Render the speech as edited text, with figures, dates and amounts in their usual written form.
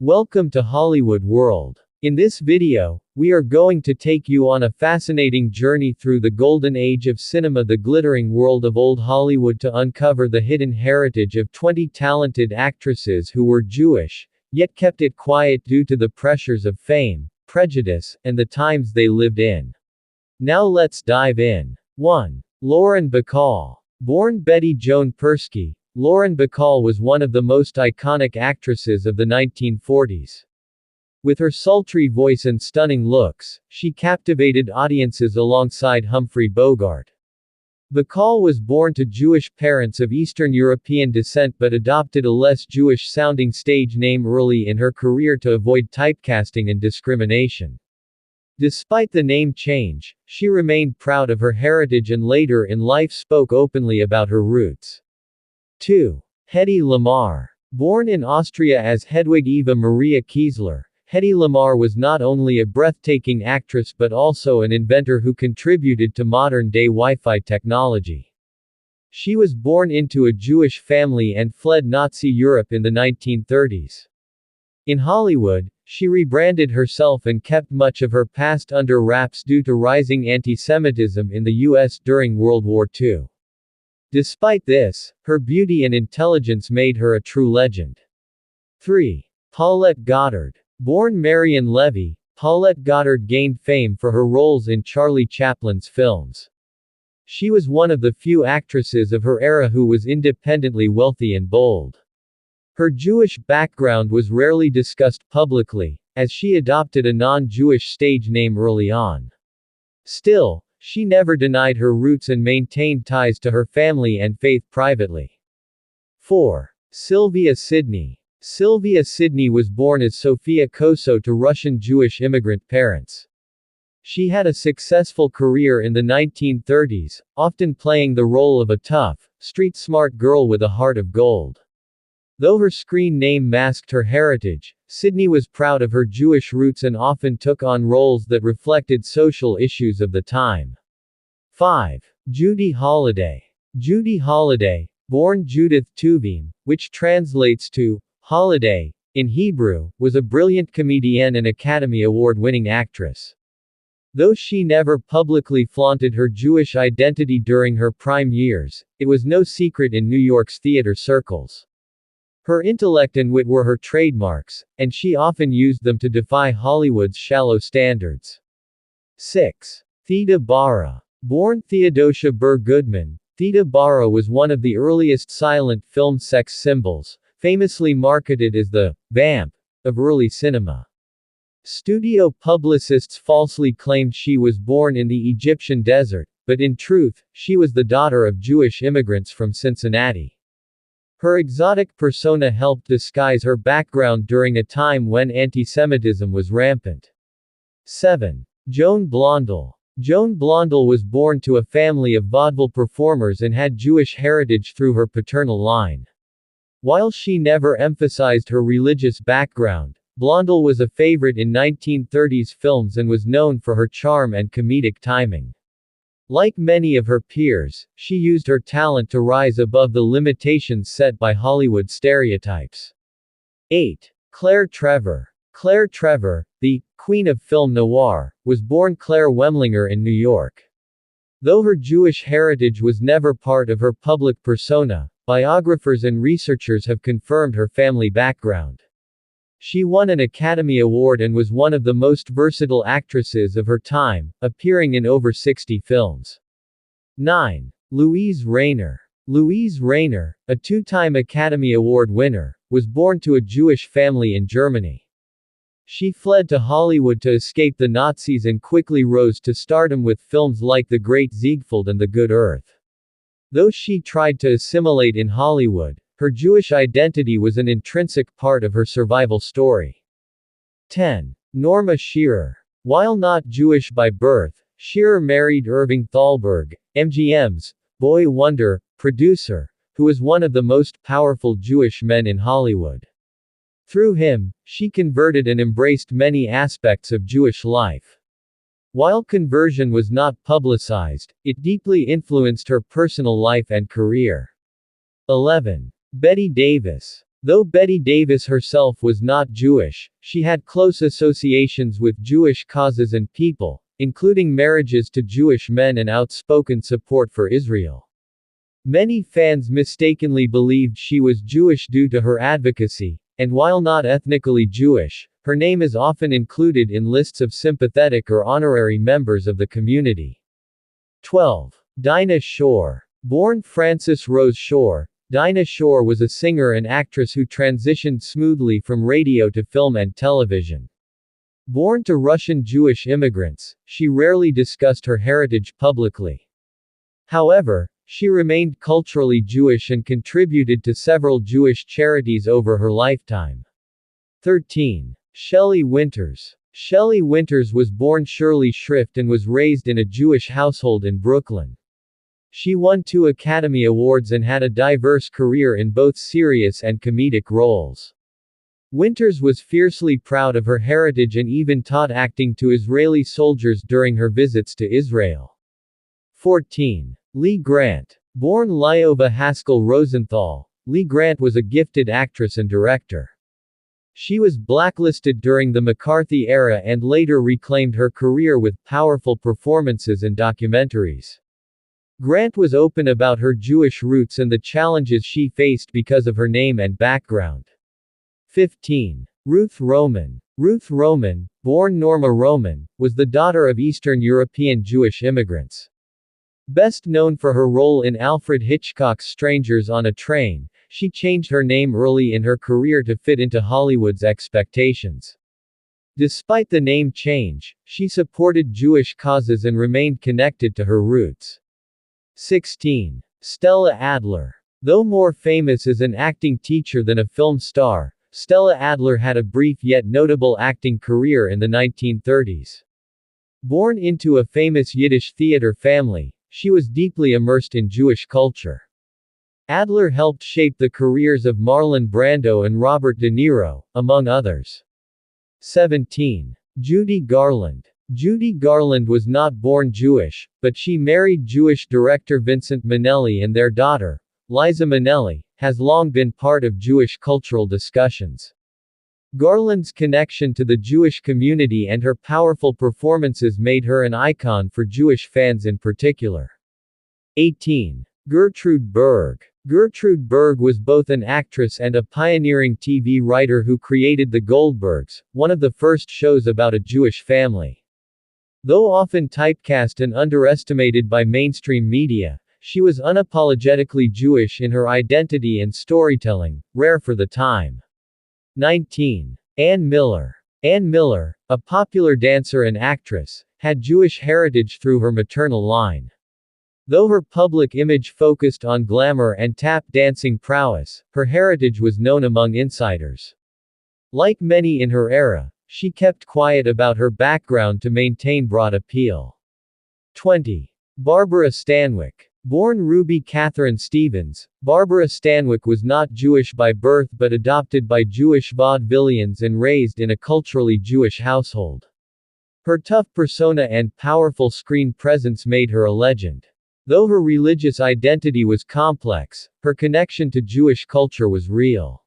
Welcome to Hollywood World. In this video, we are going to take you on a fascinating journey through the golden age of cinema, the glittering world of old Hollywood, to uncover the hidden heritage of 20 talented actresses who were Jewish, yet kept it quiet due to the pressures of fame, prejudice, and the times they lived in. Now let's dive in. 1. Lauren Bacall. Born Betty Joan Persky, Lauren Bacall was one of the most iconic actresses of the 1940s. With her sultry voice and stunning looks, she captivated audiences alongside Humphrey Bogart. Bacall was born to Jewish parents of Eastern European descent but adopted a less Jewish-sounding stage name early in her career to avoid typecasting and discrimination. Despite the name change, she remained proud of her heritage and later in life spoke openly about her roots. 2. Hedy Lamarr. Born in Austria as Hedwig Eva Maria Kiesler, Hedy Lamarr was not only a breathtaking actress but also an inventor who contributed to modern-day Wi-Fi technology. She was born into a Jewish family and fled Nazi Europe in the 1930s. In Hollywood, she rebranded herself and kept much of her past under wraps due to rising anti-Semitism in the U.S. during World War II. Despite this, her beauty and intelligence made her a true legend. 3. Paulette Goddard. Born Marion Levy, Paulette Goddard gained fame for her roles in Charlie Chaplin's films. She was one of the few actresses of her era who was independently wealthy and bold. Her Jewish background was rarely discussed publicly, as she adopted a non-Jewish stage name early on. Still, she never denied her roots and maintained ties to her family and faith privately. 4. Sylvia Sidney. Sylvia Sidney was born as Sofia Koso to Russian Jewish immigrant parents. She had a successful career in the 1930s, often playing the role of a tough, street-smart girl with a heart of gold. Though her screen name masked her heritage, Sidney was proud of her Jewish roots and often took on roles that reflected social issues of the time. 5. Judy Holliday. Judy Holliday, born Judith Tuvim, which translates to Holiday in Hebrew, was a brilliant comedienne and Academy Award-winning actress. Though she never publicly flaunted her Jewish identity during her prime years, it was no secret in New York's theater circles. Her intellect and wit were her trademarks, and she often used them to defy Hollywood's shallow standards. 6. Theda Bara. Born Theodosia Burr Goodman, Theda Bara was one of the earliest silent film sex symbols, famously marketed as the vamp of early cinema. Studio publicists falsely claimed she was born in the Egyptian desert, but in truth, she was the daughter of Jewish immigrants from Cincinnati. Her exotic persona helped disguise her background during a time when anti-Semitism was rampant. 7. Joan Blondell. Joan Blondell was born to a family of vaudeville performers and had Jewish heritage through her paternal line. While she never emphasized her religious background, Blondell was a favorite in 1930s films and was known for her charm and comedic timing. Like many of her peers, she used her talent to rise above the limitations set by Hollywood stereotypes. 8. Claire Trevor. Claire Trevor, the Queen of Film Noir, was born Claire Wemlinger in New York. Though her Jewish heritage was never part of her public persona, biographers and researchers have confirmed her family background. She won an Academy Award and was one of the most versatile actresses of her time, appearing in over 60 films. 9. Louise Rayner. Louise Rayner, a two-time Academy Award winner, was born to a Jewish family in Germany. She fled to Hollywood to escape the Nazis and quickly rose to stardom with films like The Great Ziegfeld and The Good Earth. Though she tried to assimilate in Hollywood, her Jewish identity was an intrinsic part of her survival story. 10. Norma Shearer. While not Jewish by birth, Shearer married Irving Thalberg, MGM's boy wonder producer, who was one of the most powerful Jewish men in Hollywood. Through him, she converted and embraced many aspects of Jewish life. While conversion was not publicized, it deeply influenced her personal life and career. 11. Bette Davis. Though Betty Davis herself was not Jewish, she had close associations with Jewish causes and people, including marriages to Jewish men and outspoken support for Israel. Many fans mistakenly believed she was Jewish due to her advocacy, and while not ethnically Jewish, her name is often included in lists of sympathetic or honorary members of the community. 12. Dinah Shore. Born Frances Rose Shore, Dinah Shore was a singer and actress who transitioned smoothly from radio to film and television. Born to Russian Jewish immigrants, she rarely discussed her heritage publicly. However, she remained culturally Jewish and contributed to several Jewish charities over her lifetime. 13. Shelley Winters. Shelley Winters was born Shirley Schrift and was raised in a Jewish household in Brooklyn. She won 2 Academy Awards and had a diverse career in both serious and comedic roles. Winters was fiercely proud of her heritage and even taught acting to Israeli soldiers during her visits to Israel. 14. Lee Grant. Born Lyova Haskell Rosenthal, Lee Grant was a gifted actress and director. She was blacklisted during the McCarthy era and later reclaimed her career with powerful performances and documentaries. Grant was open about her Jewish roots and the challenges she faced because of her name and background. 15. Ruth Roman. Ruth Roman, born Norma Roman, was the daughter of Eastern European Jewish immigrants. Best known for her role in Alfred Hitchcock's Strangers on a Train, she changed her name early in her career to fit into Hollywood's expectations. Despite the name change, she supported Jewish causes and remained connected to her roots. 16. Stella Adler. Though more famous as an acting teacher than a film star, Stella Adler had a brief yet notable acting career in the 1930s. Born into a famous Yiddish theater family, she was deeply immersed in Jewish culture. Adler helped shape the careers of Marlon Brando and Robert De Niro, among others. 17. Judy Garland. Judy Garland was not born Jewish, but she married Jewish director Vincent Minnelli, and their daughter, Liza Minnelli, has long been part of Jewish cultural discussions. Garland's connection to the Jewish community and her powerful performances made her an icon for Jewish fans in particular. 18. Gertrude Berg. Gertrude Berg was both an actress and a pioneering TV writer who created The Goldbergs, one of the first shows about a Jewish family. Though often typecast and underestimated by mainstream media, she was unapologetically Jewish in her identity and storytelling, rare for the time. 19. Ann Miller. Ann Miller, a popular dancer and actress, had Jewish heritage through her maternal line. Though her public image focused on glamour and tap dancing prowess, her heritage was known among insiders. Like many in her era, she kept quiet about her background to maintain broad appeal. 20. Barbara Stanwyck. Born Ruby Catherine Stevens, Barbara Stanwyck was not Jewish by birth but adopted by Jewish vaudevillians and raised in a culturally Jewish household. Her tough persona and powerful screen presence made her a legend. Though her religious identity was complex, her connection to Jewish culture was real.